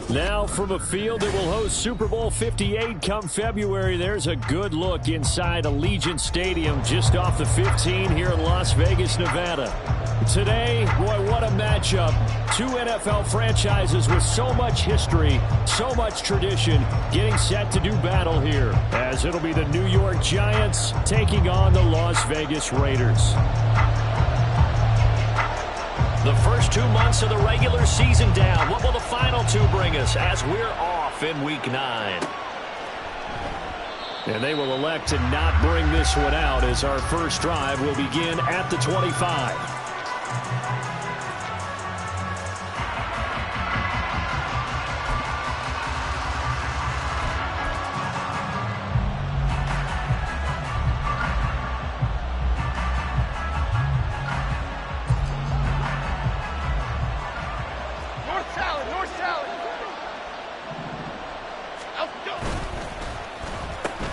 Now from a field that will host Super Bowl 58 come February, there's a good look inside Allegiant Stadium just off the 15 here in Las Vegas, Nevada. Today, boy, what a matchup. Two NFL franchises with so much history, so much tradition, getting set to do battle here, as it'll be the New York Giants taking on the Las Vegas Raiders. The first 2 months of the regular season down. What will the final two bring us as we're off in Week 9? And they will elect to not bring this one out as our first drive will begin at the 25.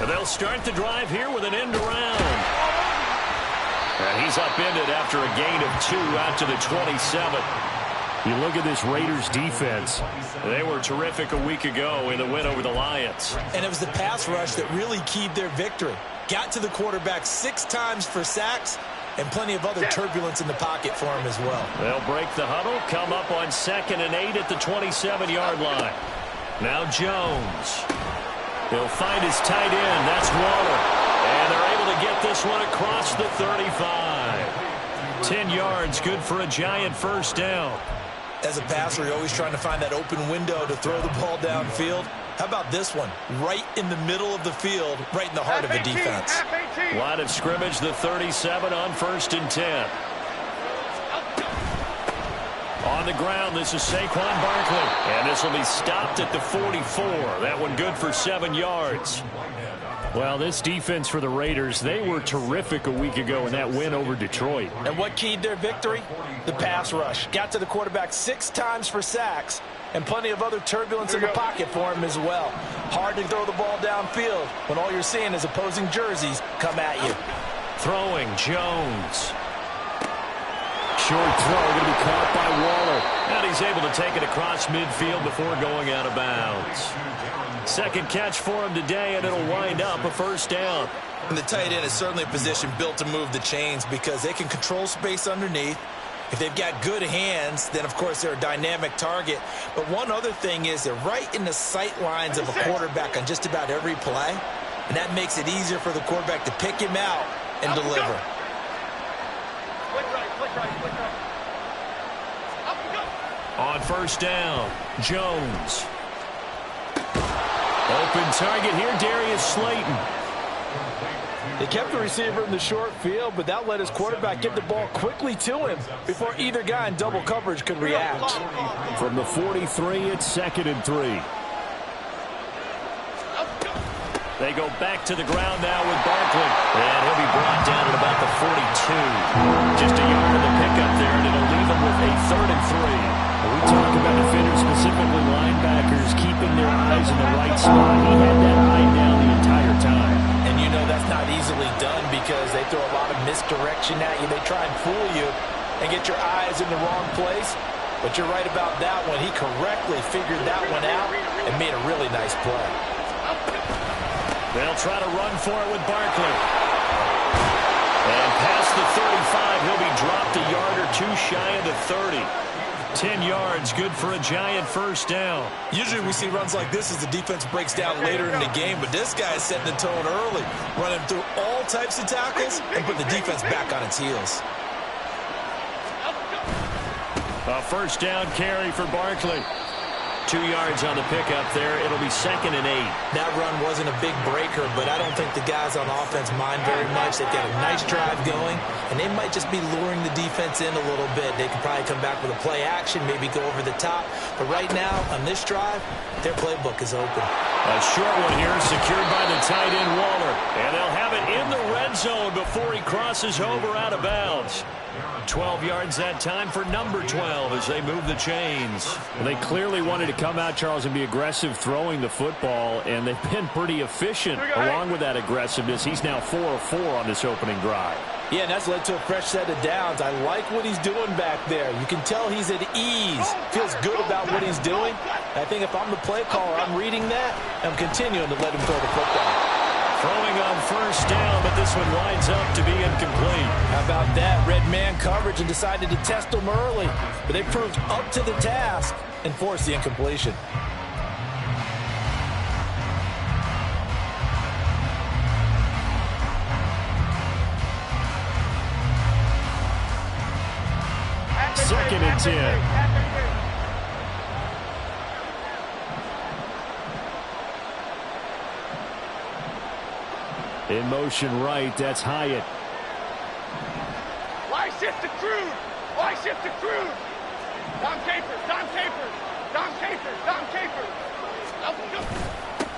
They'll start the drive here with an end around. And he's upended after a gain of 2 out to the 27. You look at this Raiders defense. They were terrific a week ago in the win over the Lions. And it was the pass rush that really keyed their victory. Got to the quarterback 6 times for sacks and plenty of other turbulence in the pocket for him as well. They'll break the huddle, come up on 2nd and 8 at the 27-yard line. Now Jones. He'll find his tight end. That's Waller. And they're able to get this one across the 35. 10 yards, good for a Giant first down. As a passer, you're always trying to find that open window to throw the ball downfield. How about this one? Right in the middle of the field, right in the heart of the defense. Line of scrimmage, the 37 on 1st and 10. On the ground, this is Saquon Barkley. And this will be stopped at the 44. That one good for 7 yards. Well, this defense for the Raiders, they were terrific a week ago in that win over Detroit. And what keyed their victory? The pass rush. Got to the quarterback 6 times for sacks and plenty of other turbulence in the pocket for him as well. Hard to throw the ball downfield when all you're seeing is opposing jerseys come at you. Throwing, Jones. Short throw going to be caught by Waller. And he's able to take it across midfield before going out of bounds. Second catch for him today, and it'll wind up a first down. And the tight end is certainly a position built to move the chains because they can control space underneath. If they've got good hands, then, of course, they're a dynamic target. But one other thing is they're right in the sight lines of a quarterback on just about every play. And that makes it easier for the quarterback to pick him out and deliver. On first down, Jones. Open target here, Darius Slayton. They kept the receiver in the short field, but that let his quarterback get the ball quickly to him before either guy in double coverage could react. From the 43, it's 2nd and 3. They go back to the ground now with Barkley. And he'll be brought down at about the 42. Just a yard of the pickup there, and it'll leave him with a 3rd and 3. We talk about defenders, specifically linebackers, keeping their eyes in the right spot. He had that eye down the entire time. And you know that's not easily done because they throw a lot of misdirection at you. They try and fool you and get your eyes in the wrong place. But you're right about that one. He correctly figured that one out and made a really nice play. They'll try to run for it with Barkley. And past the 35, he'll be dropped a yard or 2 shy of the 30. 10 yards, good for a Giant first down. Usually we see runs like this as the defense breaks down later in the game, but this guy is setting the tone early, running through all types of tackles and put the defense back on its heels. A first down carry for Barkley. 2 yards on the pickup there. It'll be 2nd and 8. That run wasn't a big breaker, but I don't think the guys on offense mind very much. They've got a nice drive going, and they might just be luring the defense in a little bit. They could probably come back with a play action, maybe go over the top. But right now, on this drive, their playbook is open. A short one here, secured by the tight end Waller. And they'll have it in the red zone before he crosses over out of bounds. 12 yards that time for number 12 as they move the chains. Well, they clearly wanted to come out, Charles, and be aggressive throwing the football, and they've been pretty efficient along with that aggressiveness. He's now 4 of 4 on this opening drive. Yeah, and that's led to a fresh set of downs. I like what he's doing back there. You can tell he's at ease, feels good about what he's doing. I think if I'm the play caller, I'm reading that, and I'm continuing to let him throw the football. Throwing on first down, but this one winds up to be incomplete. How about that? Red man coverage and decided to test him early. But they proved up to the task and forced the incompletion. Second and 10. In motion right, that's Hyatt. Why shift to Cruz? Why shift to Cruz? Don Capers, Don Capers, Don Capers, Don Capers.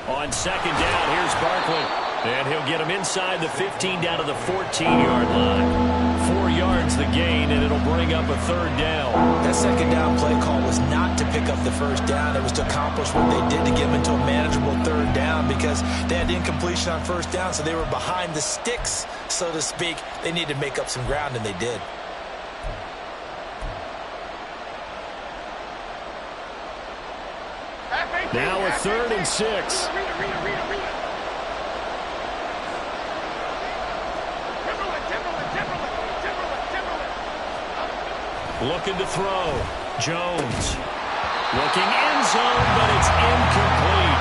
On second down, here's Barkley. And he'll get him inside the 15 down to the 14-yard line. 4 yards the gain, and it'll bring up a third down. That second down play call was not to pick up the first down. It was to accomplish what they did to get them into a manageable third down because they had incompletion on first down, so they were behind the sticks, so to speak. They needed to make up some ground, and they did. Now a 3rd and 6. Looking to throw. Jones. Looking end zone, but it's incomplete.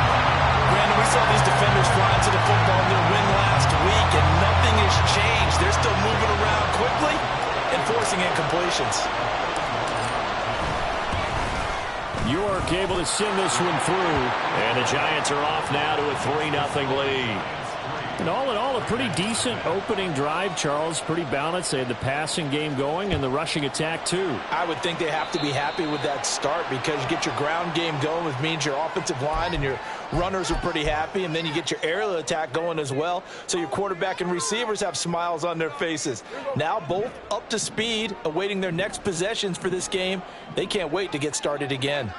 Brandon, we saw these defenders flying to the football in their win last week, and nothing has changed. They're still moving around quickly and forcing incompletions. York able to send this one through, and the Giants are off now to a 3-0 lead. And all in all, a pretty decent opening drive, Charles. Pretty balanced. They had the passing game going and the rushing attack, too. I would think they have to be happy with that start because you get your ground game going, which means your offensive line and your runners are pretty happy, and then you get your aerial attack going as well, so your quarterback and receivers have smiles on their faces. Now both up to speed, awaiting their next possessions for this game. They can't wait to get started again.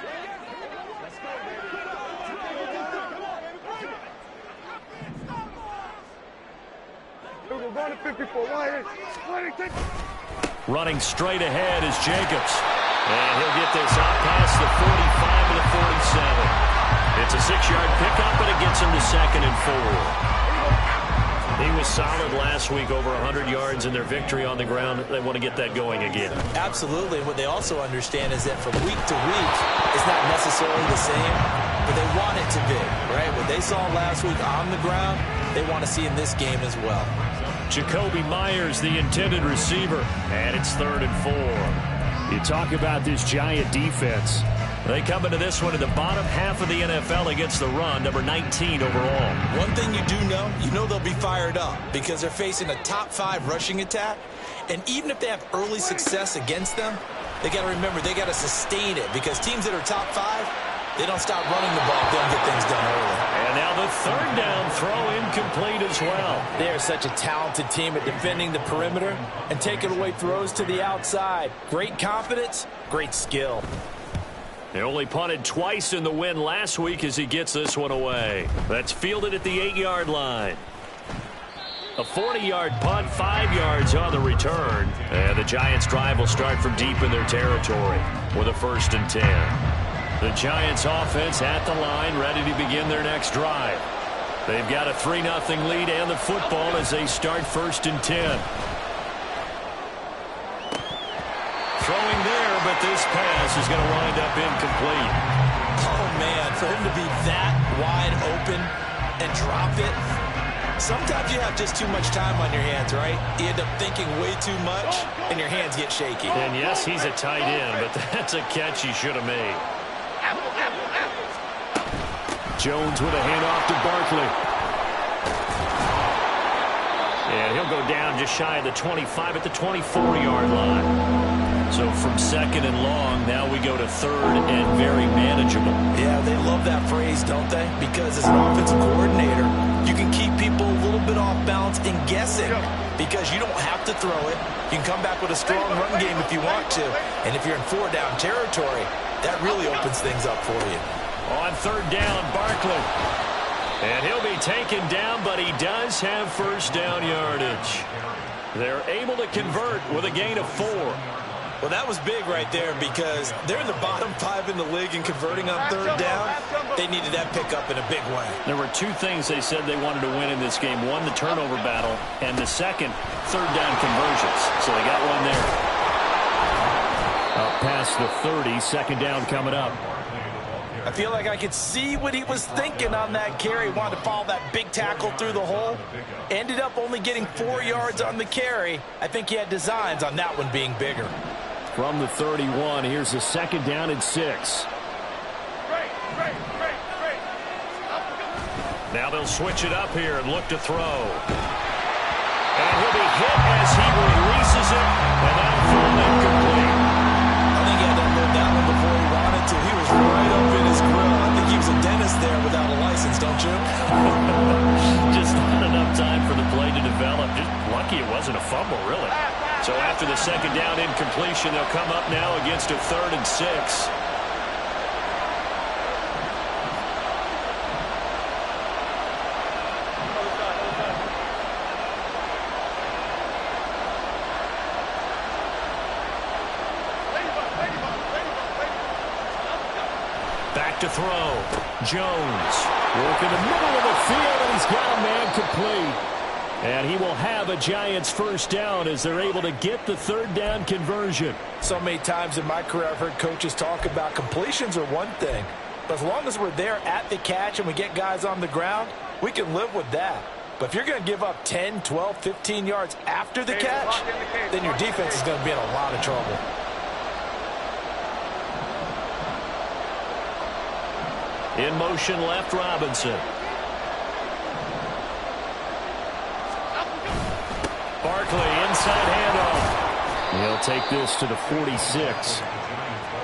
Running straight ahead is Jacobs. And he'll get this out past the 45 to the 47. It's a 6-yard pickup, and it gets him to 2nd and 4. He was solid last week, over 100 yards in their victory on the ground. They want to get that going again. Absolutely. What they also understand is that from week to week, it's not necessarily the same, but they want it to be, right? What they saw last week on the ground, they want to see in this game as well. Jacoby Myers, the intended receiver, and it's 3rd and 4. You talk about this Giant defense. They come into this one in the bottom half of the NFL against the run, number 19 overall. One thing you do know, they'll be fired up because they're facing a top 5 rushing attack. And even if they have early success against them, they got to remember they got to sustain it because teams that are top 5, they don't stop running the ball if they don't get things done early. And now the 3rd down throw incomplete as well. They are such a talented team at defending the perimeter and taking away throws to the outside. Great confidence, great skill. They only punted twice in the win last week as he gets this one away. That's fielded at the 8-yard line. A 40-yard punt, 5 yards on the return. And the Giants' drive will start from deep in their territory with a 1st and 10. The Giants offense at the line, ready to begin their next drive. They've got a 3-0 lead and the football as they start 1st and 10. Throwing there, but this pass is going to wind up incomplete. Oh, man, for him to be that wide open and drop it, sometimes you have just too much time on your hands, right? You end up thinking way too much, and your hands get shaky. And yes, he's a tight end, but that's a catch he should have made. Jones with a handoff to Barkley. And he'll go down just shy of the 25 at the 24-yard line. So from 2nd and long, now we go to 3rd and very manageable. Yeah, they love that phrase, don't they? Because as an offensive coordinator, you can keep people a little bit off balance and guessing because you don't have to throw it. You can come back with a strong run game if you want to. And if you're in 4-down territory, that really opens things up for you. On 3rd down, Barkley. And he'll be taken down, but he does have 1st down yardage. They're able to convert with a gain of 4. Well, that was big right there because they're in the bottom 5 in the league in converting on third down. They needed that pickup in a big way. There were 2 things they said they wanted to win in this game. One, the turnover battle, and the second, third down conversions. So they got one there. Up past the 30, second down coming up. I feel like I could see what he was thinking on that carry. Wanted to follow that big tackle through the hole. Ended up only getting 4 yards on the carry. I think he had designs on that one being bigger. From the 31, here's a second down and 6. Now they'll switch it up here and look to throw. And he'll be hit as he releases it, and that'll fall incomplete. I think he had to unload that one before he wanted to. He was right up in his grill. I think he was a dentist there without a license, don't you? Just not enough time for the play to develop. Just lucky it wasn't a fumble, really. So after the second down incompletion, they'll come up now against a 3rd and 6. Back to throw. Jones working the middle of the field, and he's got a man complete. And he will have a Giants first down as they're able to get the third down conversion. So many times in my career I've heard coaches talk about completions are one thing. But as long as we're there at the catch and we get guys on the ground, we can live with that. But if you're going to give up 10, 12, 15 yards after the catch, then your defense is going to be in a lot of trouble. In motion left, Robinson. Barkley, inside handoff. He'll take this to the 46.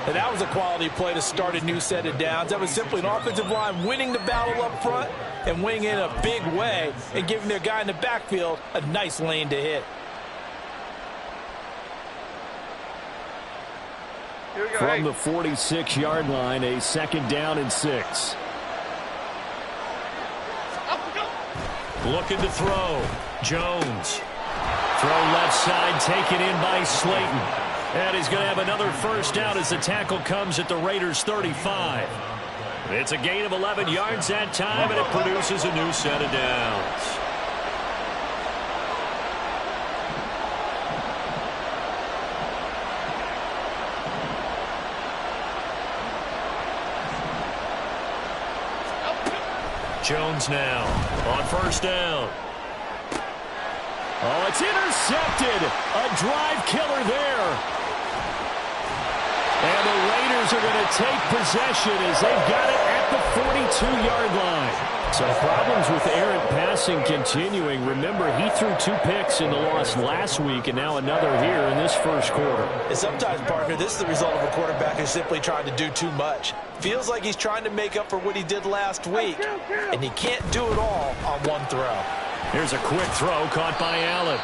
And that was a quality play to start a new set of downs. That was simply an offensive line winning the battle up front and winning in a big way and giving their guy in the backfield a nice lane to hit. From the 46-yard line, a second down and 6. Looking to throw. Jones. Throw left side, taken in by Slayton. And he's going to have another first down as the tackle comes at the Raiders' 35. It's a gain of 11 yards that time, and it produces a new set of downs. Jones now on first down. Oh, it's intercepted. A drive killer there. And the Raiders are going to take possession as they've got it at the 42-yard line. So problems with errant passing continuing. Remember, he threw 2 picks in the loss last week and now another here in this first quarter. And sometimes, partner, this is the result of a quarterback who's simply trying to do too much. Feels like he's trying to make up for what he did last week, and he can't do it all on one throw. Here's a quick throw caught by Allen.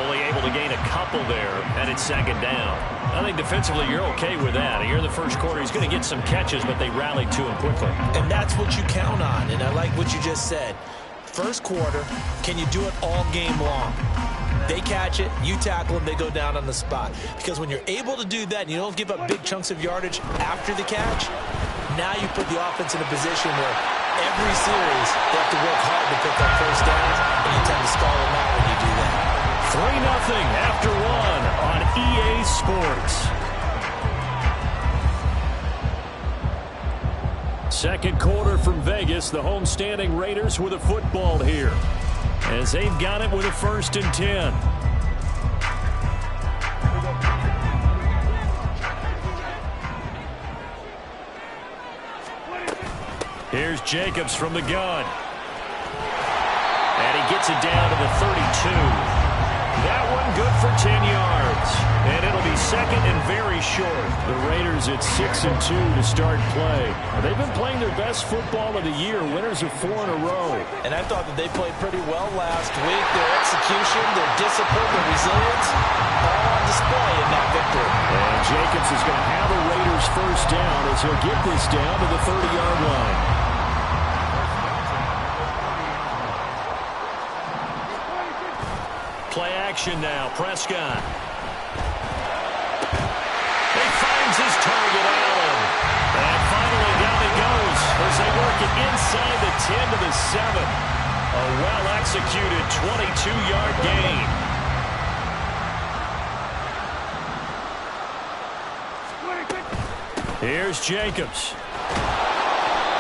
Only able to gain a couple there, and it's second down. I think defensively you're okay with that. Here in the first quarter, he's going to get some catches, but they rallied to him quickly. And that's what you count on, and I like what you just said. First quarter, can you do it all game long? They catch it, you tackle them, they go down on the spot. Because when you're able to do that and you don't give up big chunks of yardage after the catch, now you put the offense in a position where every series they have to work hard to pick up first downs, and you tend to stall them out when you do that. 3-0 after 1 on EA Sports. Second quarter from Vegas, the homestanding Raiders with a football here, as they've got it with a 1st and 10. Here's Jacobs from the gun. And he gets it down to the 32. That one good for 10 yards. And it'll be second and very short. The Raiders at 6-2 to start play. They've been playing their best football of the year. Winners of 4 in a row. And I thought that they played pretty well last week. Their execution, their discipline, their resilience, all on display in that victory. And Jacobs is going to have a Raiders first down as he'll get this down to the 30-yard line. Play action now. Prescott. He finds his target, Allen. And finally down he goes as they work it inside the 10 to the 7. A well-executed 22-yard gain. Here's Jacobs.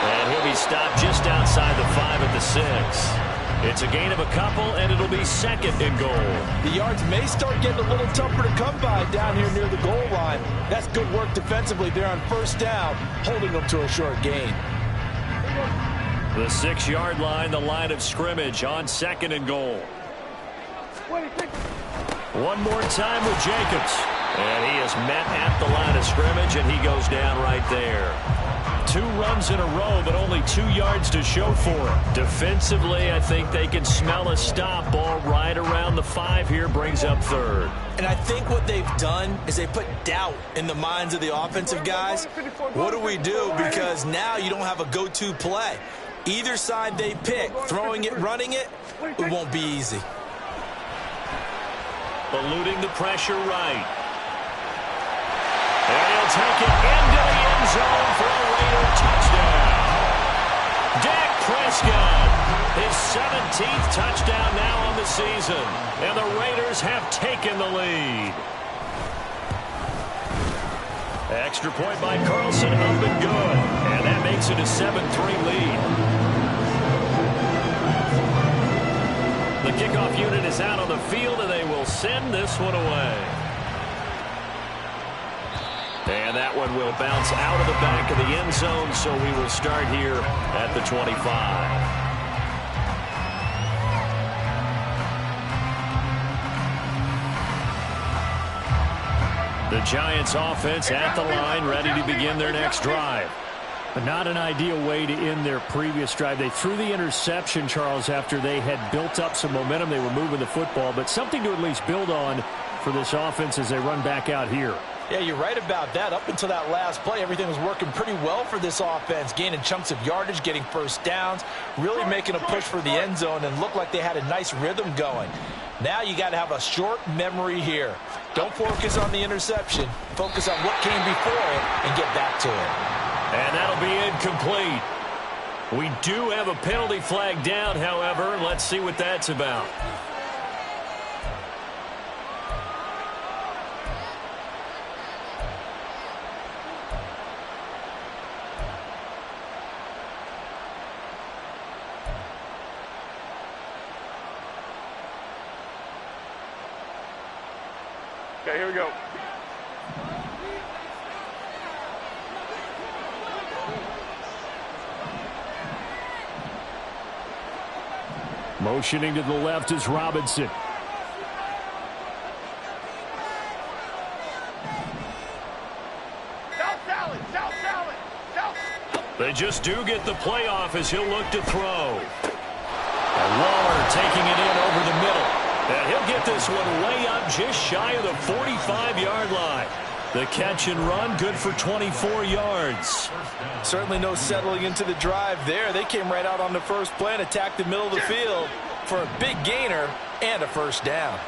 And he'll be stopped just outside the 5 at the 6. It's a gain of a couple, and it'll be 2nd and goal. The yards may start getting a little tougher to come by down here near the goal line. That's good work defensively there on 1st down, holding them to a short gain. The 6-yard line, the line of scrimmage on 2nd and goal. One more time with Jacobs. And he is met at the line of scrimmage, and he goes down right there. 2 runs in a row, but only 2 yards to show for it. Defensively, I think they can smell a stop. Ball right around the 5 here, brings up 3rd. And I think what they've done is they put doubt in the minds of the offensive guys. What do we do? Because now you don't have a go-to play. Either side they pick, throwing it, running it, it won't be easy. Eluding the pressure right. And he'll take it into the end zone for a Raider touchdown. Dak Prescott, his 17th touchdown now on the season. And the Raiders have taken the lead. Extra point by Carlson, up and good. And that makes it a 7-3 lead. The kickoff unit is out on the field, and they will send this one away. And that one will bounce out of the back of the end zone, so we will start here at the 25. The Giants offense at the line, ready to begin their next drive. But not an ideal way to end their previous drive. They threw the interception, Charles, after they had built up some momentum. They were moving the football, but something to at least build on for this offense as they run back out here. Yeah, you're right about that. Up until that last play, everything was working pretty well for this offense, gaining chunks of yardage, getting 1st downs, really making a push for the end zone, and looked like they had a nice rhythm going. Now you got to have a short memory here. Don't focus on the interception. Focus on what came before it and get back to it. And that'll be incomplete. We do have a penalty flag down, however. Let's see what that's about. Okay, here we go. Motioning to the left is Robinson. They just do get the playoff as he'll look to throw. And Waller taking it in over the middle. And he'll get this one way up just shy of the 45-yard line. The catch and run, good for 24 yards. Certainly no settling into the drive there. They came right out on the first play and attacked the middle of the field for a big gainer and a 1st down.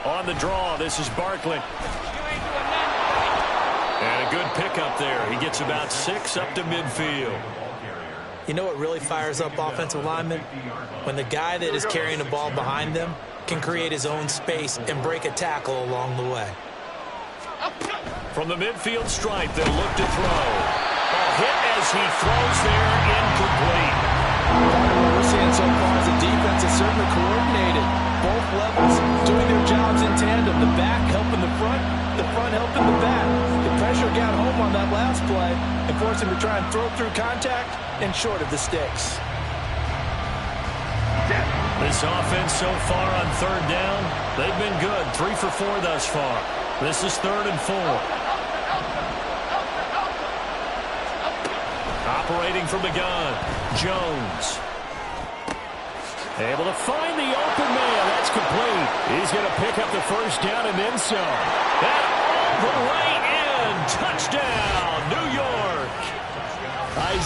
On the draw, this is Barkley. And a good pickup there. He gets about 6 up to midfield. You know what really fires up offensive linemen? When the guy that is carrying the ball behind them can create his own space and break a tackle along the way. From the midfield stripe, they'll look to throw. A hit as he throws there, incomplete. What we're seeing so far is the defense is certainly coordinated. Both levels doing their jobs in tandem. The back helping the front helping the back. The pressure got home on that last play and forced him to try and throw through contact and short of the sticks. This offense so far on 3rd down, they've been good. 3 for 4 thus far. This is 3rd and 4. Operating from the gun, Jones. Able to find the open man. That's complete. He's going to pick up the 1st down and then some. And all the way in. Touchdown, New York.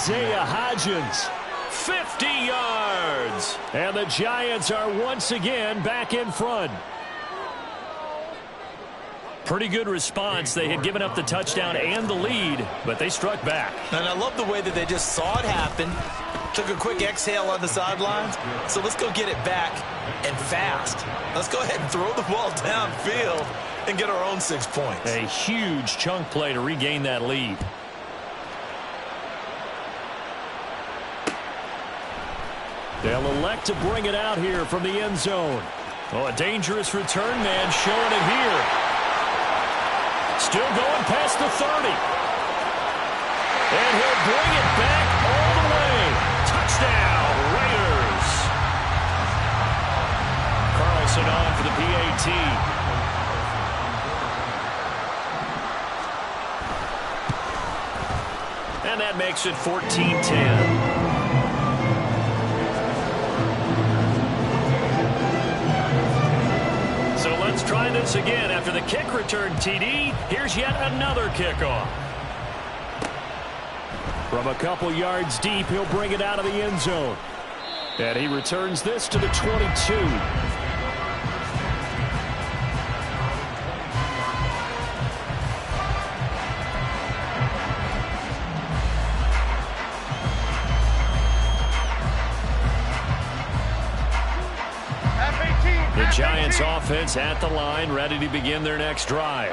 Isaiah Hodgins. 50 yards. And the Giants are once again back in front. Pretty good response. They had given up the touchdown and the lead, but they struck back. And I love the way that they just saw it happen. Took a quick exhale on the sidelines. So let's go get it back and fast. Let's go ahead and throw the ball downfield and get our own 6 points. A huge chunk play to regain that lead. They'll elect to bring it out here from the end zone. Oh, a dangerous return man showing it here. Still going past the 30. And he'll bring it back all the way. Touchdown, Raiders. Carlson on for the PAT. And that makes it 14-10. So let's try this again. After the kick return TD, here's yet another kickoff. From a couple yards deep, he'll bring it out of the end zone. And he returns this to the 22. The Giants offense at the line, ready to begin their next drive.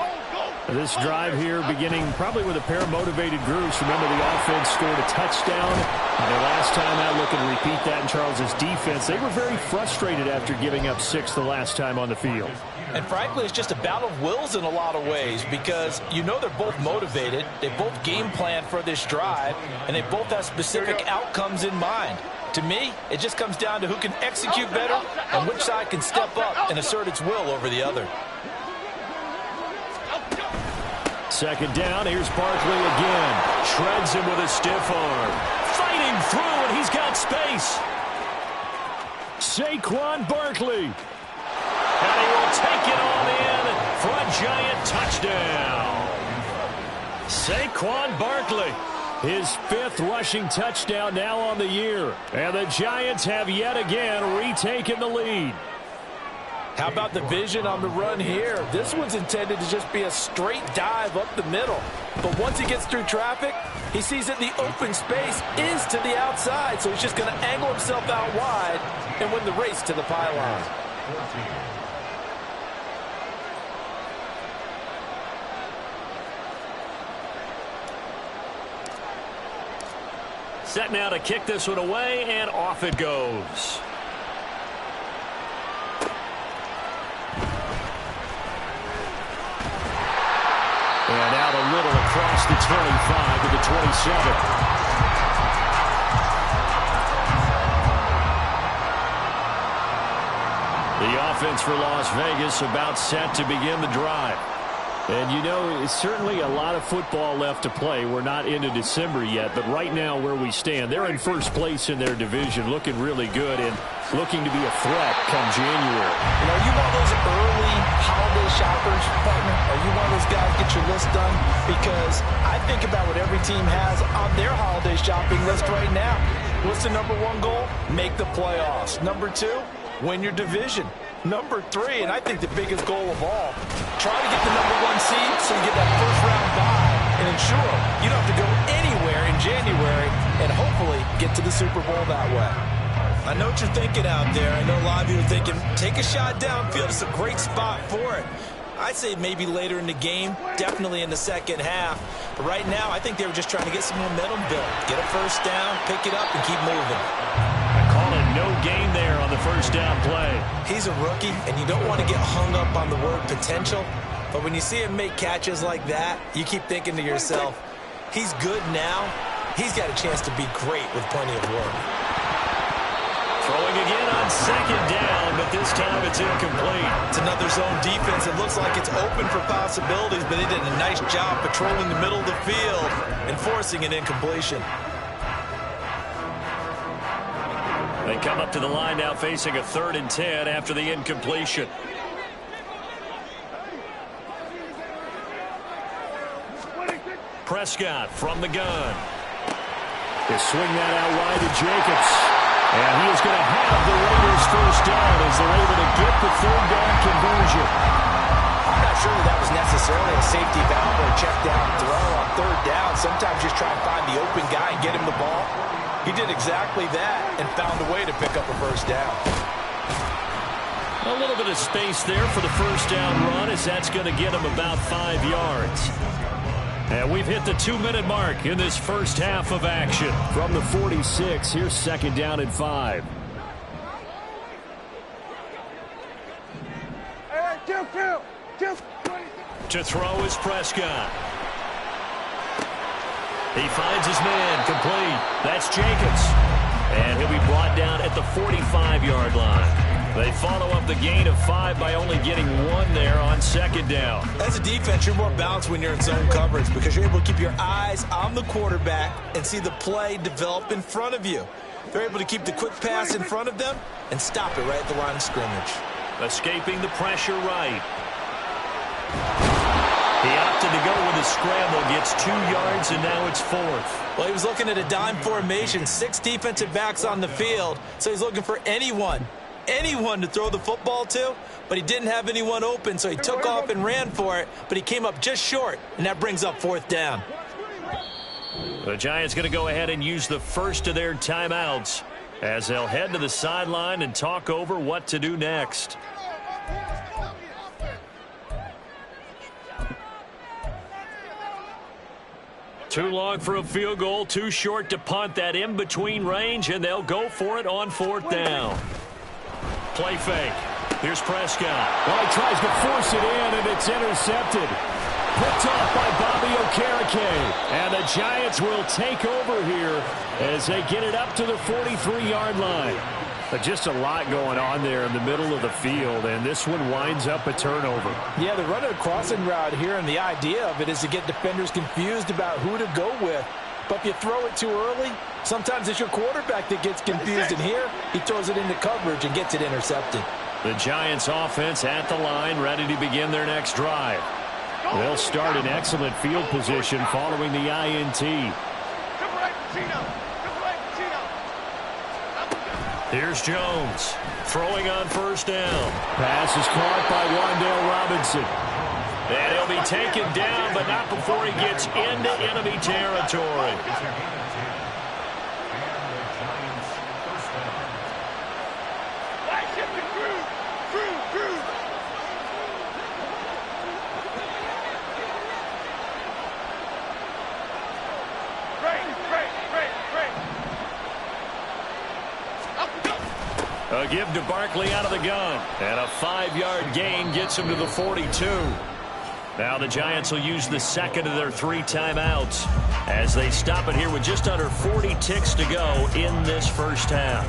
This drive here beginning probably with a pair of motivated groups. Remember, the offense scored a touchdown. And the last time out, looking to repeat that in Charles's defense. They were very frustrated after giving up 6 the last time on the field. And frankly, it's just a battle of wills in a lot of ways because you know they're both motivated. They both game plan for this drive, and they both have specific outcomes in mind. To me, it just comes down to who can execute better and which side can step up and assert its will over the other. Second down, here's Barkley again. Shreds him with a stiff arm. Fighting through, and he's got space. Saquon Barkley. And he will take it all in for a Giant touchdown. Saquon Barkley. His 5th rushing touchdown now on the year. And the Giants have yet again retaken the lead. How about the vision on the run here? This one's intended to just be a straight dive up the middle. But once he gets through traffic, he sees that the open space is to the outside. So he's just going to angle himself out wide and win the race to the pylon. Set now to kick this one away, and off it goes. And out a little across the 25 to the 27. The offense for Las Vegas about set to begin the drive. And, you know, it's certainly a lot of football left to play. We're not into December yet, but right now where we stand, they're in first place in their division, looking really good and looking to be a threat come January. And are you one of those early holiday shoppers, partner? Are you one of those guys get your list done? Because I think about what every team has on their holiday shopping list right now. What's the number 1 goal? Make the playoffs. Number 2, win your division. Number 3, and I think the biggest goal of all, try to get the number 1 seed so you get that first-round bye and ensure you don't have to go anywhere in January and hopefully get to the Super Bowl that way. I know what you're thinking out there. I know a lot of you are thinking, take a shot downfield. It's a great spot for it. I'd say maybe later in the game, definitely in the second half. But right now, I think they were just trying to get some momentum built. Get a first down, pick it up, and keep moving. Call it no gain there on the first down play. He's a rookie, and you don't want to get hung up on the word potential. But when you see him make catches like that, you keep thinking to yourself, he's good now. He's got a chance to be great with plenty of work. Throwing again on second down, but this time it's incomplete. It's another zone defense. It looks like it's open for possibilities, but they did a nice job patrolling the middle of the field and forcing an incompletion. They come up to the line now facing a 3rd and 10 after the incompletion. Prescott from the gun. They swing that out wide to Jacobs. And he is going to have the Raiders first down as they're able to get the third down conversion. I'm not sure that was necessarily a safety valve or a check down throw on third down. Sometimes just try and find the open guy and get him the ball. He did exactly that and found a way to pick up a first down. A little bit of space there for the first down run as that's going to get him about 5 yards. And we've hit the 2-minute mark in this first half of action. From the 46, here's second down and 5. To throw is Prescott. He finds his man complete. That's Jacobs. And he'll be brought down at the 45-yard line. They follow up the gain of 5 by only getting 1 there on second down. As a defense, you're more balanced when you're in zone coverage because you're able to keep your eyes on the quarterback and see the play develop in front of you. They're able to keep the quick pass in front of them and stop it right at the line of scrimmage. Escaping the pressure right. He opted to go with a scramble, gets 2 yards, and now it's 4th. Well, he was looking at a dime formation, 6 defensive backs on the field, so he's looking for anyone to throw the football to, but he didn't have anyone open, so he took off and ran for it, but he came up just short, and that brings up 4th down. The Giants going to go ahead and use the first of their timeouts as they'll head to the sideline and talk over what to do next. Too long for a field goal, too short to punt. That in between range, and they'll go for it on 4th down. Play fake. Here's Prescott. Well, he tries to force it in, and it's intercepted. Picked off by Bobby Okereke. And the Giants will take over here as they get it up to the 43-yard line. But just a lot going on there in the middle of the field, and this one winds up a turnover. Yeah, they're running a crossing route here, and the idea of it is to get defenders confused about who to go with. But if you throw it too early, sometimes it's your quarterback that gets confused, and here he throws it into coverage and gets it intercepted. The Giants offense at the line, ready to begin their next drive. They'll start in excellent field position following the INT. Here's Jones, throwing on first down. Pass is caught by Wan'Dale Robinson. And he'll be taken down, but not before he gets into enemy territory. A give to Barkley out of the gun. And a 5-yard gain gets him to the 42. Now the Giants will use the second of their 3 timeouts as they stop it here with just under 40 ticks to go in this first half.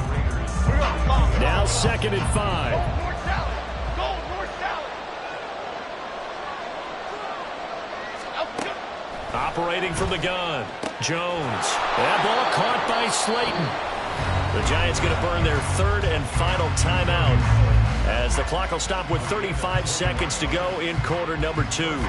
Now 2nd and 5. Operating from the gun, Jones. That ball caught by Slayton. The Giants going to burn their 3rd and final timeout as the clock will stop with 35 seconds to go in quarter number 2.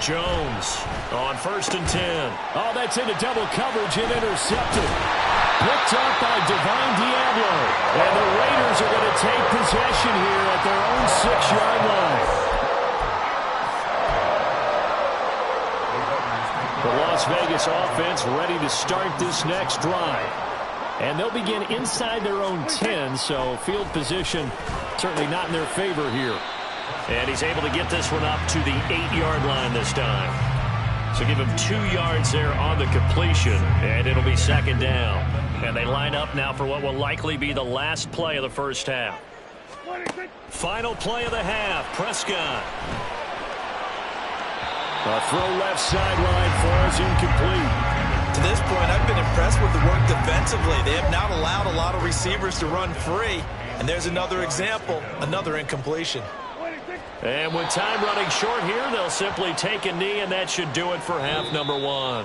Jones on 1st and 10. Oh, that's into double coverage and intercepted. Picked up by Divine Diablo. And the Raiders are going to take possession here at their own 6-yard line. The Las Vegas offense ready to start this next drive. And they'll begin inside their own 10, so field position certainly not in their favor here. And he's able to get this one up to the 8-yard line this time. So give him 2 yards there on the completion, and it'll be 2nd down. And they line up now for what will likely be the last play of the first half. Final play of the half, Prescott. A throw left sideline falls incomplete. To this point, I've been impressed with the work defensively. They have not allowed a lot of receivers to run free, And there's another example, another incompletion. And with time running short here, they'll simply take a knee, and that should do it for half number one.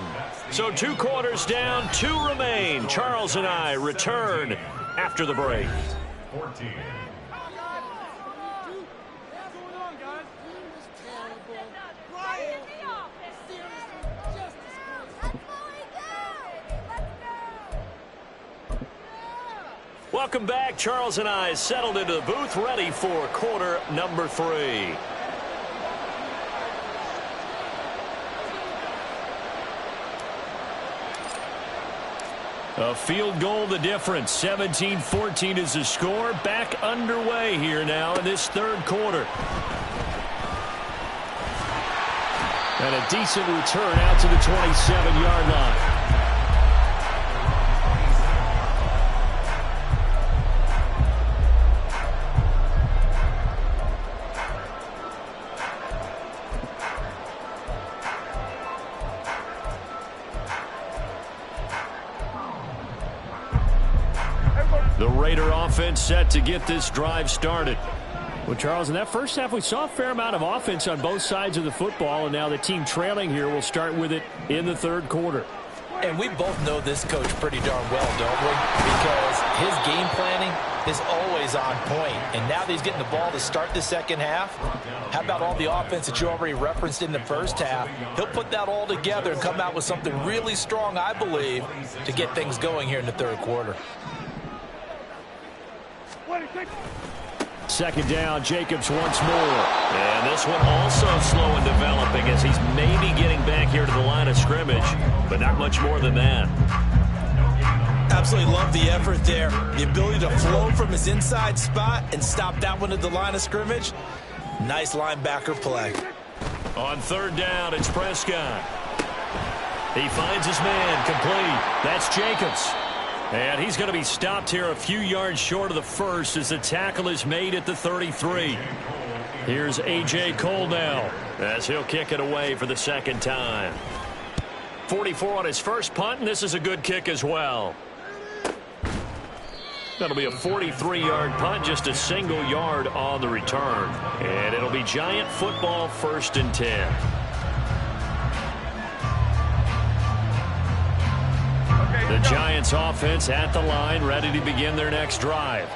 So 2 quarters down, 2 remain. Charles and I return after the break. 14. Welcome back. Charles and I settled into the booth, ready for quarter number 3. A field goal the difference. 17-14 is the score. Back underway here now in this third quarter. And a decent return out to the 27-yard line. The Raider offense set to get this drive started. Well, Charles, in that first half, we saw a fair amount of offense on both sides of the football, and now the team trailing here will start with it in the third quarter. And we both know this coach pretty darn well, don't we? Because his game planning is always on point. And now that he's getting the ball to start the second half, how about all the offense that you already referenced in the first half? He'll put that all together and come out with something really strong, I believe, to get things going here in the third quarter. Second down, Jacobs once more. And this one also slow in developing as he's maybe getting back here to the line of scrimmage, but not much more than that. Absolutely love the effort there. The ability to flow from his inside spot and stop that one at the line of scrimmage. Nice linebacker play. On third down, it's Prescott. He finds his man, complete. That's Jacobs. And he's going to be stopped here a few yards short of the first as the tackle is made at the 33. Here's A.J. Cole now as he'll kick it away for the second time. 44 on his first punt, and this is a good kick as well. That'll be a 43-yard punt, just a single yard on the return. And it'll be Giant football, 1st and 10. The Giants offense at the line, ready to begin their next drive.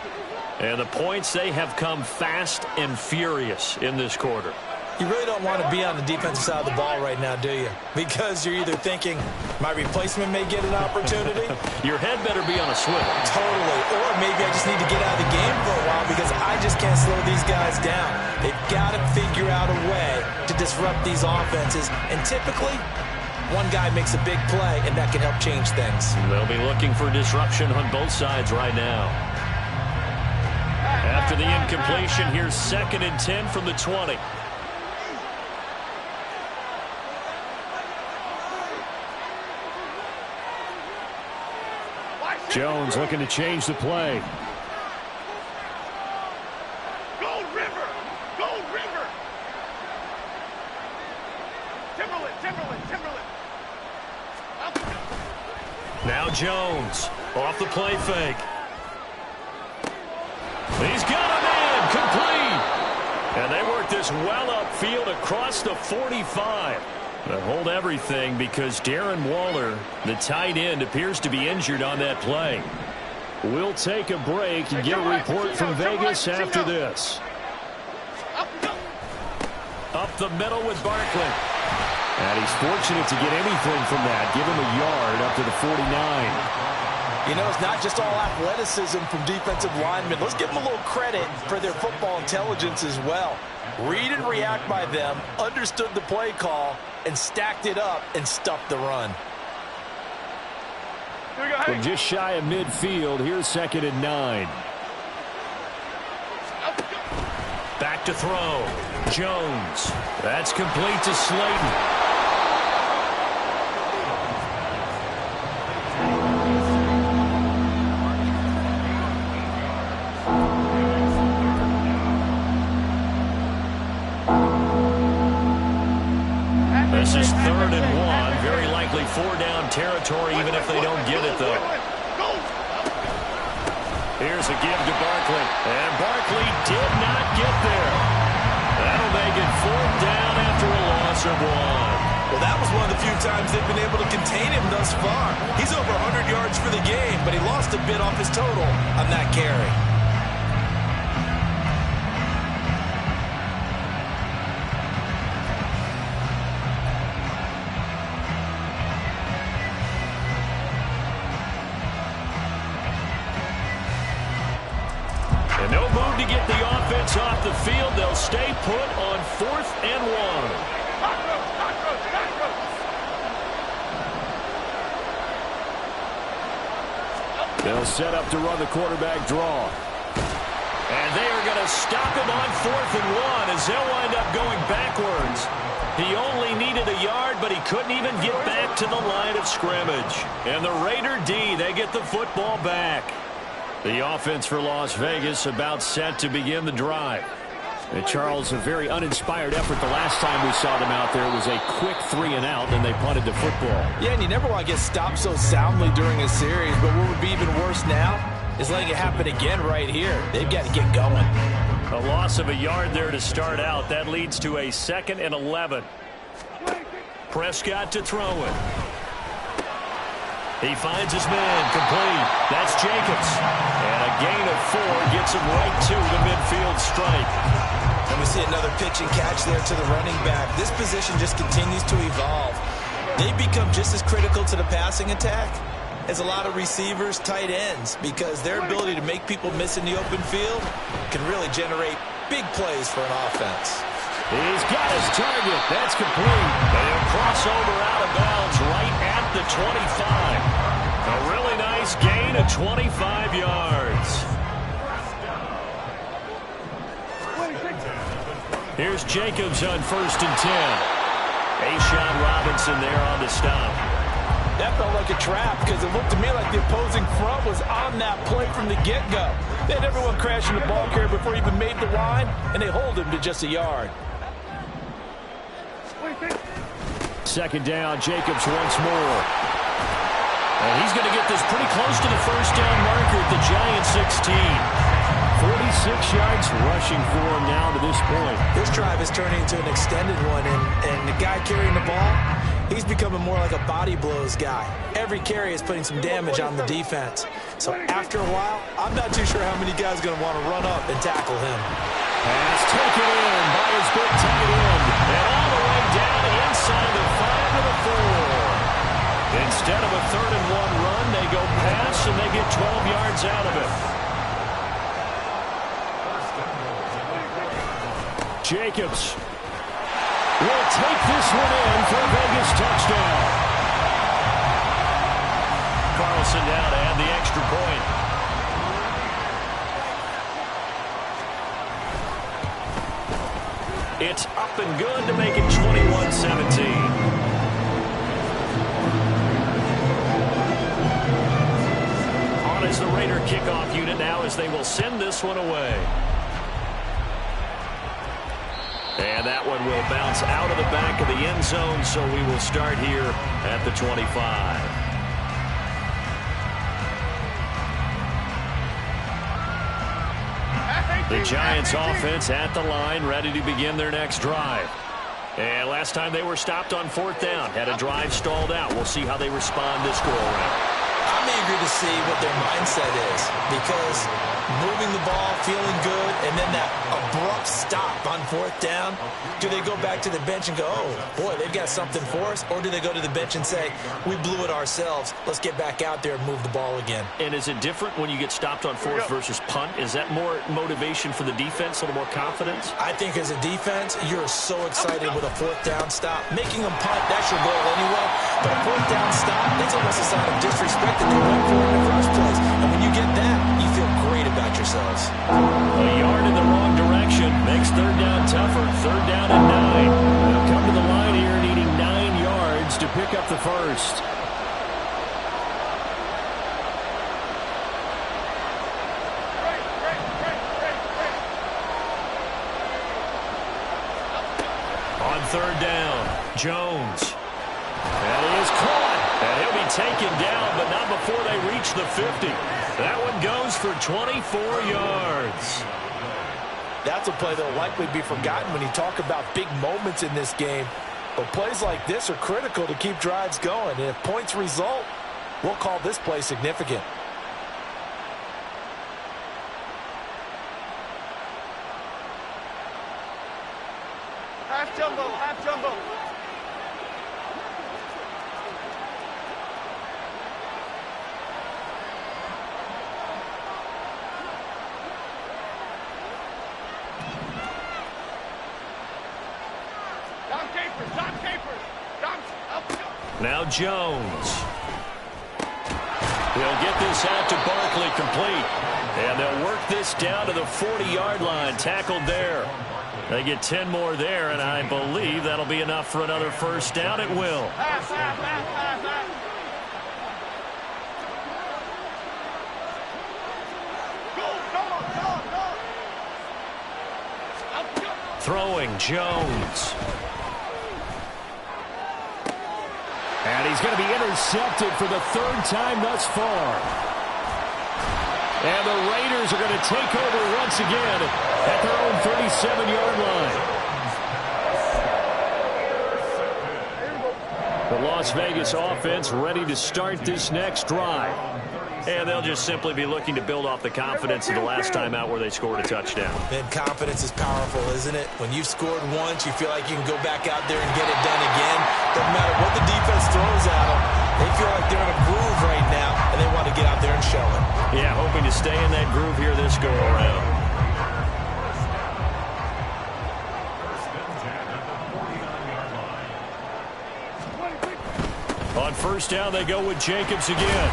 And the points, they have come fast and furious in this quarter. You really don't want to be on the defensive side of the ball right now, do you? Because you're either thinking, my replacement may get an opportunity. Your head better be on a swivel. Totally. Or maybe I just need to get out of the game for a while because I just can't slow these guys down. They've got to figure out a way to disrupt these offenses. And typically, one guy makes a big play, and that can help change things. They'll be looking for disruption on both sides right now. After the incompletion, here's 2nd and 10 from the 20. Jones looking to change the play. Go River! Go River! Timberland! Now Jones off the play fake. He's got a man complete. And they work this well upfield across the 45. They hold everything because Darren Waller, the tight end, appears to be injured on that play. We'll take a break and get a report from Vegas after this. Up the middle with Barkley. And he's fortunate to get anything from that. Give him a yard up to the 49. You know, it's not just all athleticism from defensive linemen. Let's give them a little credit for their football intelligence as well. Read and react by them, understood the play call, and stacked it up and stuffed the run. From just shy of midfield, here's 2nd and 9. Back to throw. Jones. That's complete to Slayton. This is 3rd and 1. Very likely 4-down territory, even if they don't get it, though. Here's a give to Barkley. And Barkley did not get there. That'll make it 4th down after a loss of 1. Well, that was one of the few times they've been able to contain him thus far. He's over 100 yards for the game, but he lost a bit off his total on that carry. And no move to get the offense off the field. They'll stay put on 4th and 1. They'll set up to run the quarterback draw. And they are going to stop him on 4th and 1 as they'll wind up going backwards. He only needed a yard, but he couldn't even get back to the line of scrimmage. And the Raider D, they get the football back. The offense for Las Vegas about set to begin the drive. And Charles, a very uninspired effort the last time we saw them out there. It was a quick 3-and-out, and they punted the football. Yeah, and you never want to get stopped so soundly during a series, but what would be even worse now is letting it happen again right here. They've got to get going. A loss of a yard there to start out. That leads to a 2nd and 11. Prescott to throw it. He finds his man, complete. That's Jacobs. And a gain of 4 gets him right to the midfield stripe. And we see another pitch and catch there to the running back. This position just continues to evolve. They become just as critical to the passing attack as a lot of receivers, tight ends, because their ability to make people miss in the open field can really generate big plays for an offense. He's got his target. That's complete. And he'll cross over out of bounds right at the 25. A really nice gain of 25 yards. Here's Jacobs on 1st and 10. A'Shawn Robinson there on the stop. That felt like a trap because it looked to me like the opposing front was on that play from the get-go. They had everyone crashing the ball carrier before he even made the line, and they hold him to just a yard. 2nd down, Jacobs once more. And he's going to get this pretty close to the 1st down marker at the Giants 16. 46 yards rushing for him now to this point. This drive is turning into an extended one, and the guy carrying the ball, he's becoming more like a body blows guy. Every carry is putting some damage on the defense. So after a while, I'm not too sure how many guys are going to want to run up and tackle him. Pass taken in by his big tight end. And all the way down inside the 5 to the 4. Instead of a 3rd and 1 run, they go pass and they get 12 yards out of it. Jacobs will take this one in for a Vegas touchdown. Carlson down to add the extra point. It's up and good to make it 21-17. On is the Raider kickoff unit now as they will send this one away. And that one will bounce out of the back of the end zone, so we will start here at the 25. The Giants offense at the line, ready to begin their next drive. And last time they were stopped on 4th down, had a drive stalled out. We'll see how they respond this go-around. I'm eager to see what their mindset is, because moving the ball, feeling good, and then that abrupt stop on 4th down, do they go back to the bench and go, oh, boy, they've got something for us? Or do they go to the bench and say, we blew it ourselves, let's get back out there and move the ball again? And is it different when you get stopped on 4th versus punt? Is that more motivation for the defense, a little more confidence? I think as a defense, you're so excited with a 4th down stop. Making them punt, that's your goal anyway. But a 4th down stop, that's almost a sign of disrespect that they went for in the first place. And when you get that, you feel great about yourselves. A yard in the wrong direction makes 3rd down tougher. 3rd down and 9. They'll come to the line here needing 9 yards to pick up the first. On 3rd down, Jones. And he is caught. And he'll be taken down, but not before they reach the 50. That one goes for 24 yards. That's a play that will likely be forgotten when you talk about big moments in this game. But plays like this are critical to keep drives going. And if points result, we'll call this play significant. Half jumbo, half jumbo. Dom capers. Now Jones. They'll get this out to Barkley complete. And they'll work this down to the 40-yard line. Tackled there. They get 10 more there, and I believe that'll be enough for another first down. It will. Throwing Jones. And he's going to be intercepted for the third time thus far. And the Raiders are going to take over once again at their own 37-yard line. The Las Vegas offense ready to start this next drive. And they'll just simply be looking to build off the confidence of the last time out where they scored a touchdown. And confidence is powerful, isn't it? When you've scored once, you feel like you can go back out there and get it done again. Doesn't matter what the defense throws at them. They feel like they're in a groove right now, and they want to get out there and show it. Yeah, hoping to stay in that groove here this go-around. On first down, they go with Jacobs again.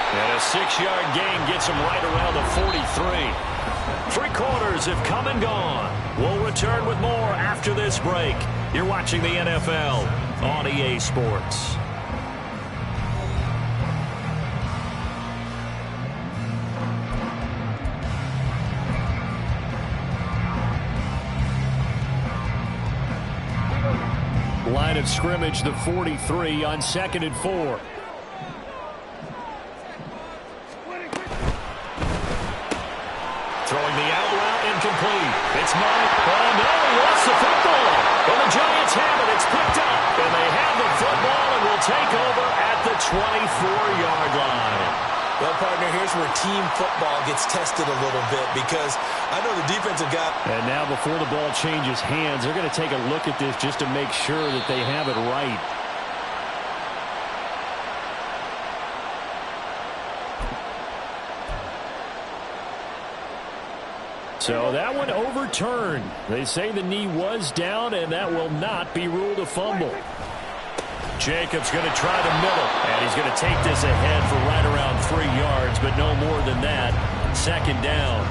And a 6-yard gain gets him right around the 43. Three quarters have come and gone. We'll return with more after this break. You're watching the NFL on EA Sports. Line of scrimmage, the 43 on 2nd and 4. Throwing the out route incomplete. It's Mike. Oh, no, he lost the football. And the Giants have it. It's picked up. And they have the football and will take over at the 24-yard line. Well, partner, here's where team football gets tested a little bit because I know the defense have got... And now before the ball changes hands, they're going to take a look at this just to make sure that they have it right. So that one overturned. They say the knee was down, and that will not be ruled a fumble. Jacobs going to try the middle, and he's going to take this ahead for right around 3 yards, but no more than that. Second down.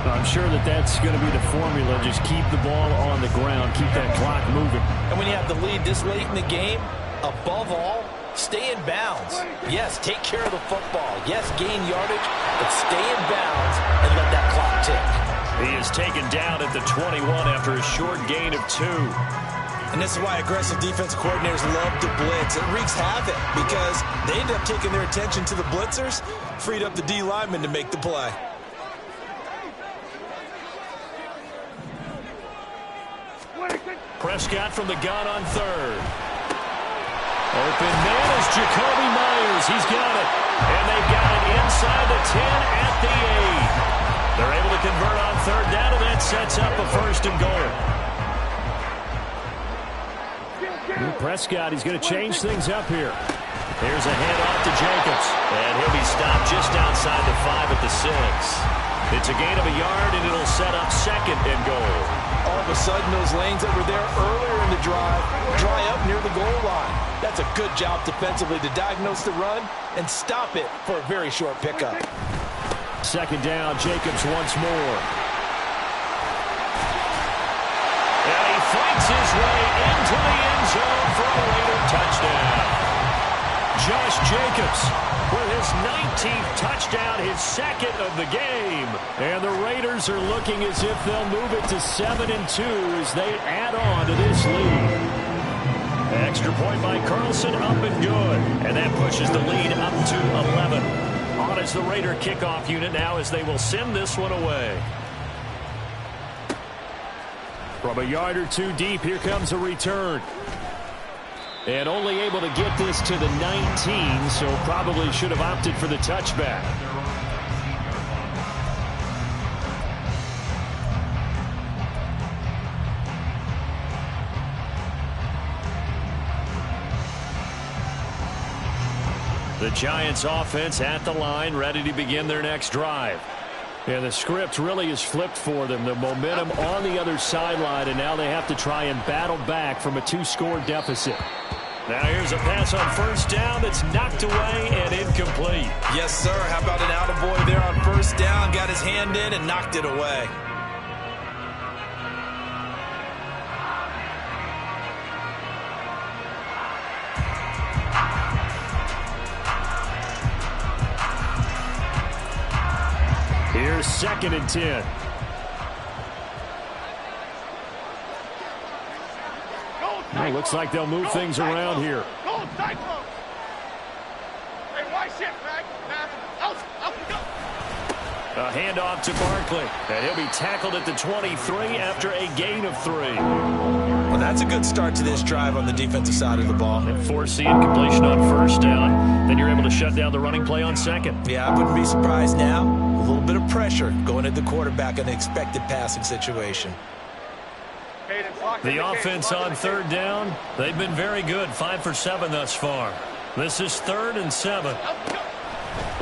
I'm sure that that's going to be the formula. Just keep the ball on the ground, keep that clock moving. And when you have the lead this late in the game, above all, stay in bounds. Yes, take care of the football. Yes, gain yardage, but stay in bounds and let that clock tick. He is taken down at the 21 after a short gain of 2. And this is why aggressive defense coordinators love to blitz. It wreaks havoc because they end up taking their attention to the blitzers, freed up the D lineman to make the play. Prescott from the gun on third. Open man is Jacoby Myers. He's got it. And they've got it inside the 10 at the 8. They're able to convert on third down, and that sets up a first and goal. Prescott, he's going to change things up here. Here's a handoff to Jacobs. And he'll be stopped just outside the 5 at the 6. It's a gain of a yard, and it'll set up second and goal. All of a sudden, those lanes that were there earlier in the drive dry up near the goal line. That's a good job defensively to diagnose the run and stop it for a very short pickup. Second down, Jacobs once more. And he fights his way into the end zone for a Raider touchdown. Josh Jacobs with his 19th touchdown, his second of the game. And the Raiders are looking as if they'll move it to 7-2 as they add on to this lead. Extra point by Carlson, up and good. And that pushes the lead up to 11. On as the Raider kickoff unit now as they will send this one away. From a yard or two deep, here comes a return. And only able to get this to the 19, so probably should have opted for the touchback. The Giants offense at the line, ready to begin their next drive. And the script really is flipped for them. The momentum on the other sideline, and now they have to try and battle back from a 2-score deficit. Now here's a pass on first down that's knocked away and incomplete. Yes, sir. How about an attaboy there on first down? Got his hand in and knocked it away. Here's 2nd and 10. Well, looks like they'll move things around here. Go, Cyclone! Hey, why shift, Mac? Out we go! A handoff to Barkley. And he'll be tackled at the 23 after a gain of 3. Well, that's a good start to this drive on the defensive side of the ball. And force incompletion on first down. Then you're able to shut down the running play on second. Yeah, I wouldn't be surprised now. A little bit of pressure going at the quarterback in an expected passing situation. The offense on third down, they've been very good. 5 for 7 thus far. This is 3rd and 7.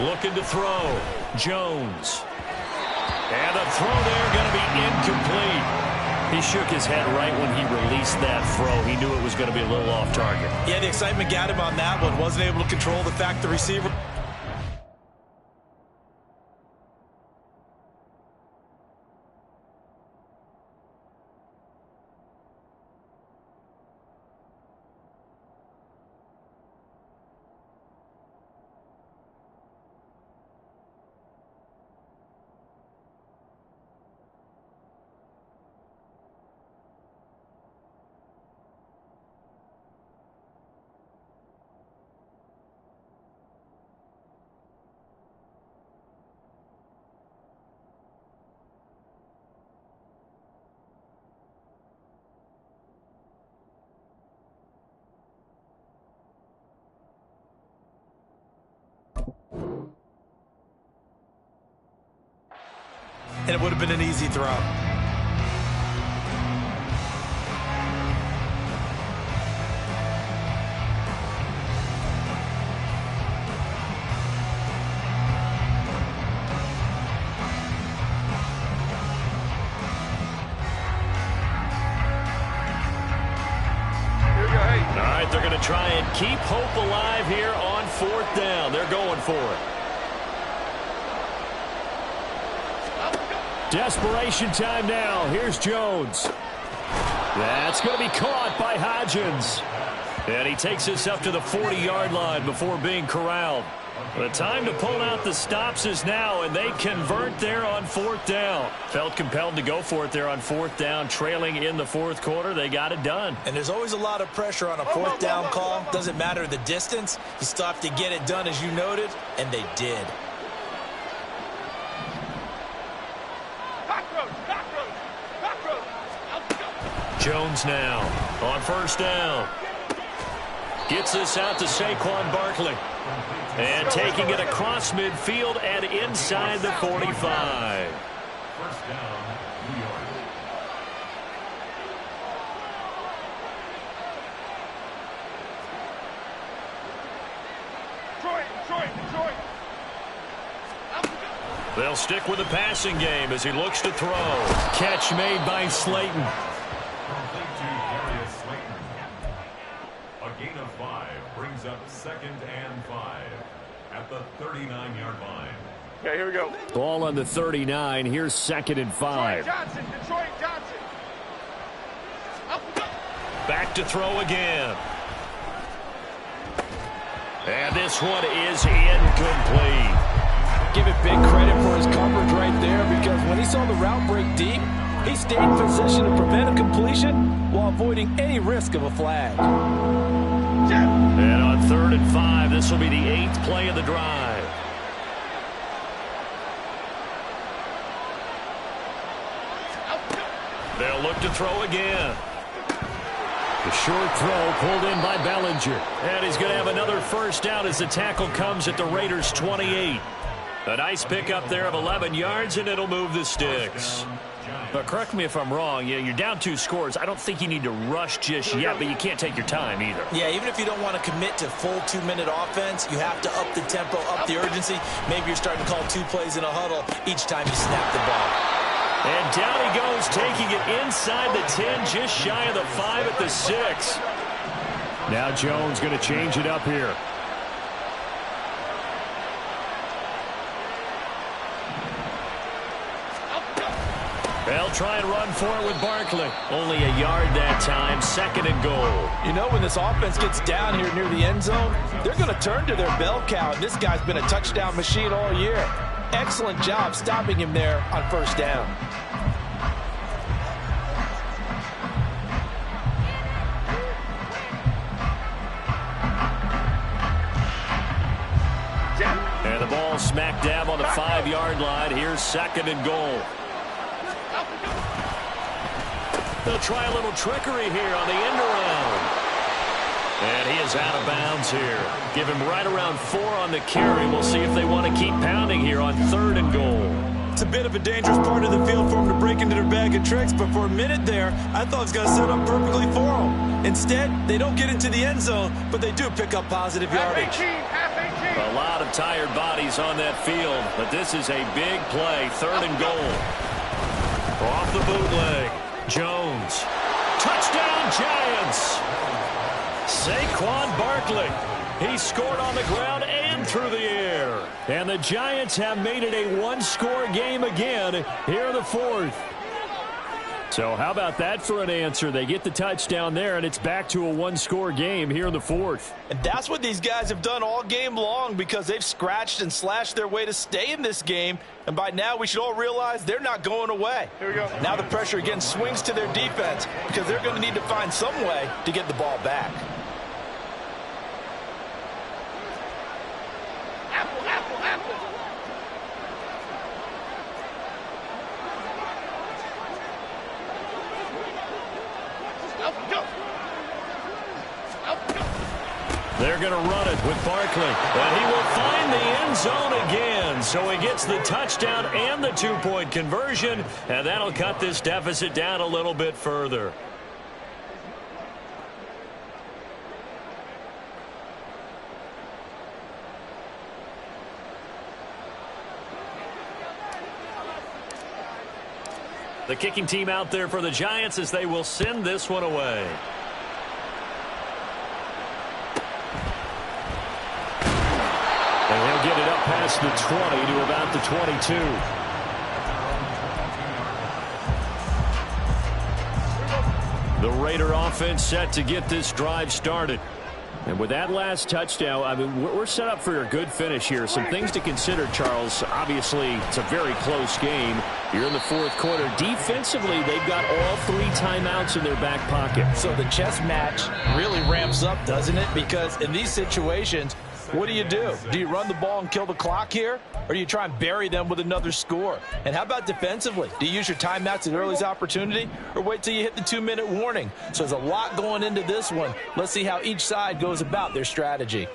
Looking to throw. Jones. And the throw there going to be incomplete. He shook his head right when he released that throw. He knew it was going to be a little off target. Yeah, the excitement got him on that one. Wasn't able to control the fact the receiver. And it would have been an easy throw. All right, they're going to try and keep hope alive here on 4th down. They're going for it. Desperation time now. Here's Jones. That's going to be caught by Hodgins. And he takes us up to the 40-yard line before being corralled. The time to pull out the stops is now, and they convert there on 4th down. Felt compelled to go for it there on 4th down, trailing in the 4th quarter. They got it done. And there's always a lot of pressure on a 4th down call. Doesn't matter the distance. You still have to get it done, as you noted, and they did. Jones now on first down. Gets this out to Saquon Barkley. And taking it across midfield and inside the 45. First down, New York. Detroit. They'll stick with the passing game as he looks to throw. Catch made by Slayton. Complete to Darius Slayton. A gain of 5 brings up 2nd and 5 at the 39-yard line. Okay, here we go. Ball on the 39. Here's 2nd and 5. Detroit Johnson. Up we go. Back to throw again. And this one is incomplete. Give it big credit for his coverage right there, because when he saw the route break deep, he stayed in position to prevent a completion while avoiding any risk of a flag. And on 3rd and 5, this will be the 8th play of the drive. They'll look to throw again. The short throw pulled in by Bellinger. And he's going to have another first down as the tackle comes at the Raiders' 28. A nice pickup there of 11 yards, and it'll move the sticks. But correct me if I'm wrong, you're down 2 scores. I don't think you need to rush just yet, but you can't take your time either. Yeah, even if you don't want to commit to full 2-minute offense, you have to up the tempo, up the urgency. Maybe you're starting to call 2 plays in a huddle each time you snap the ball. And down he goes, taking it inside the 10, just shy of the 5 at the 6. Now Jones going to change it up here. They'll try and run for it with Barkley. Only a yard that time, 2nd and goal. You know, when this offense gets down here near the end zone, they're going to turn to their bell cow. And this guy's been a touchdown machine all year. Excellent job stopping him there on first down. And the ball smack dab on the 5-yard line. Here's 2nd and goal. They'll try a little trickery here on the end around. And he is out of bounds here. Give him right around 4 on the carry. We'll see if they want to keep pounding here on 3rd and goal. It's a bit of a dangerous part of the field for him to break into their bag of tricks, but for a minute there, I thought it was going to set up perfectly for them. Instead, they don't get into the end zone, but they do pick up positive yardage. A lot of tired bodies on that field, but this is a big play. 3rd and goal. Off the bootleg. Jones. Touchdown, Giants. Saquon Barkley. He scored on the ground and through the air. And the Giants have made it a 1-score game again here in the 4th. So how about that for an answer? They get the touchdown there, and it's back to a 1-score game here in the 4th. And that's what these guys have done all game long, because they've scratched and slashed their way to stay in this game. And by now, we should all realize they're not going away. Here we go. Now the pressure again swings to their defense, because they're going to need to find some way to get the ball back. They're going to run it with Barkley. And he will find the end zone again. So he gets the touchdown and the 2-point conversion. And that'll cut this deficit down a little bit further. The kicking team out there for the Giants as they will send this one away. And he'll get it up past the 20 to about the 22. The Raider offense set to get this drive started. And with that last touchdown, I mean, we're set up for a good finish here. Some things to consider, Charles. Obviously, it's a very close game. You're in the 4th quarter. Defensively, they've got all 3 timeouts in their back pocket. So the chess match really ramps up, doesn't it? Because in these situations, what do? Do you run the ball and kill the clock here? Or do you try and bury them with another score? And how about defensively? Do you use your timeouts at earliest opportunity, or wait till you hit the 2-minute warning? So there's a lot going into this one. Let's see how each side goes about their strategy.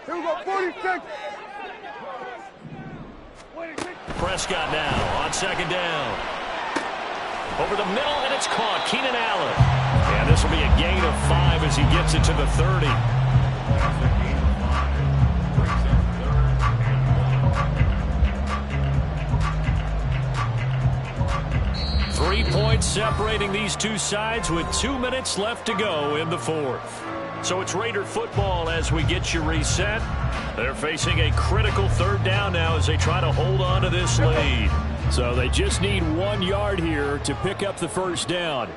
Here we go, 46. Prescott now on 2nd down. Over the middle, and it's caught. Keenan Allen. And this will be a gain of 5 as he gets it to the 30. 3 points separating these two sides with 2 minutes left to go in the 4th. So it's Raider football as we get you reset. They're facing a critical 3rd down now as they try to hold on to this lead. So they just need 1 yard here to pick up the first down.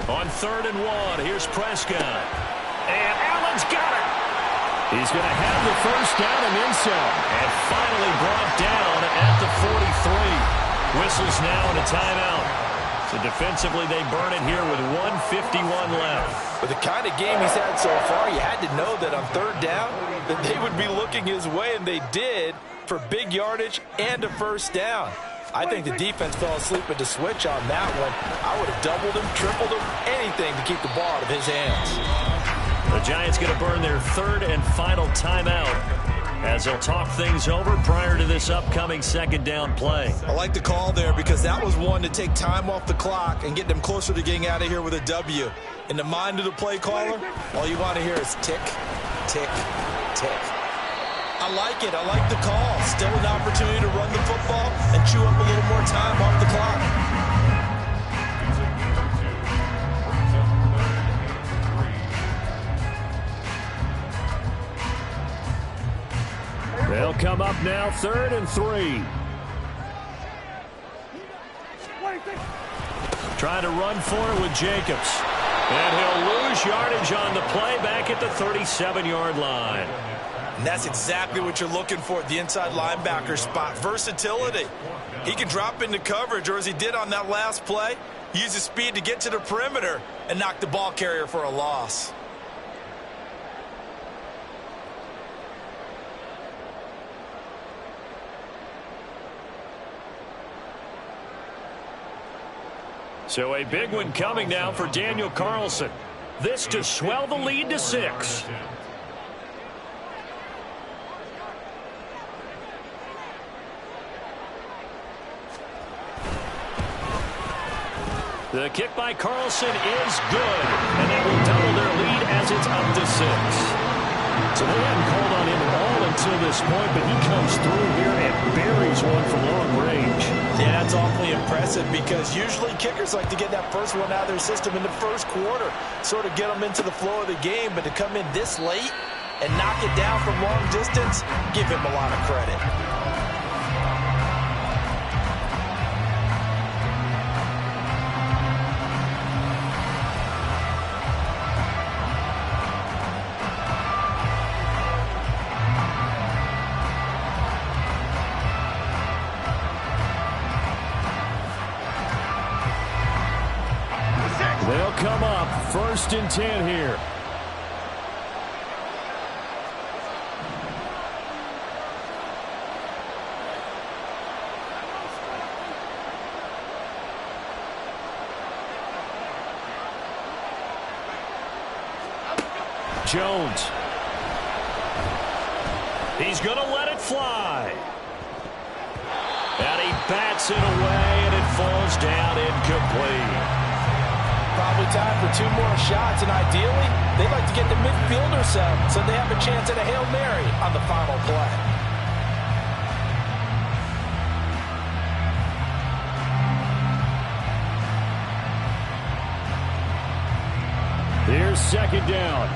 On 3rd and 1, here's Prescott. And Allen's got it. He's going to have the first down and then some. And finally brought down at the 43. Whistles now and a timeout. So defensively, they burn it here with 1:51 left. With the kind of game he's had so far, you had to know that on third down that they would be looking his way, and they did, for big yardage and a first down. I think the defense fell asleep with the switch on that one. I would have doubled him, tripled him, anything to keep the ball out of his hands. The Giants going to burn their third and final timeout as they'll talk things over prior to this upcoming second down play. I like the call there because that was one to take time off the clock and get them closer to getting out of here with a W. In the mind of the play caller, all you want to hear is tick, tick, tick. I like it. I like the call. Still an opportunity to run the football and chew up a little more time off the clock. They'll come up now, 3rd and 3. Trying to run for it with Jacobs. And he'll lose yardage on the play back at the 37-yard line. And that's exactly what you're looking for at the inside linebacker spot. Versatility. He can drop into coverage, or as he did on that last play, use his speed to get to the perimeter and knock the ball carrier for a loss. So a big one coming now for Daniel Carlson. This to swell the lead to 6. The kick by Carlson is good, and that will double their lead as it's up to 6. So they hadn't called on him at all until this point, but he comes through here and buries one from long range. Yeah, that's awfully impressive because usually kickers like to get that first one out of their system in the first quarter, sort of get them into the flow of the game, but to come in this late and knock it down from long distance, give him a lot of credit. They'll come up 1st and 10 here. Jones. He's going to let it fly. And he bats it away, and it falls down incomplete. Probably time for 2 more shots, and ideally, they'd like to get the midfielder set so they have a chance at a Hail Mary on the final play. Here's 2nd down.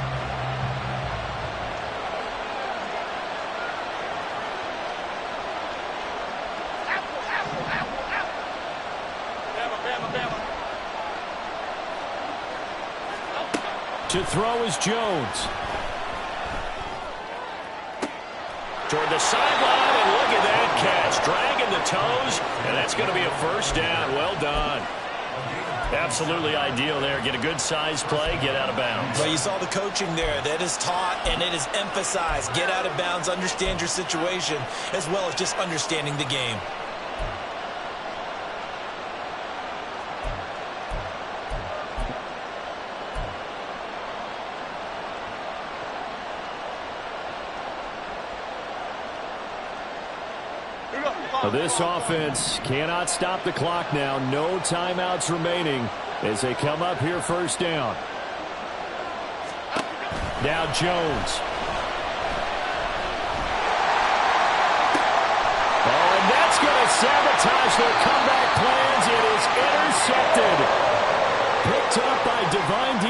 To throw is Jones. Toward the sideline, and look at that catch. Dragging the toes, and that's going to be a first down. Well done. Absolutely ideal there. Get a good size play, get out of bounds. Well, you saw the coaching there. That is taught and it is emphasized. Get out of bounds, understand your situation, as well as just understanding the game. This offense cannot stop the clock now. No timeouts remaining as they come up here 1st down. Now Jones. Oh, and that's going to sabotage their comeback plans. It is intercepted. Picked up by Divine D.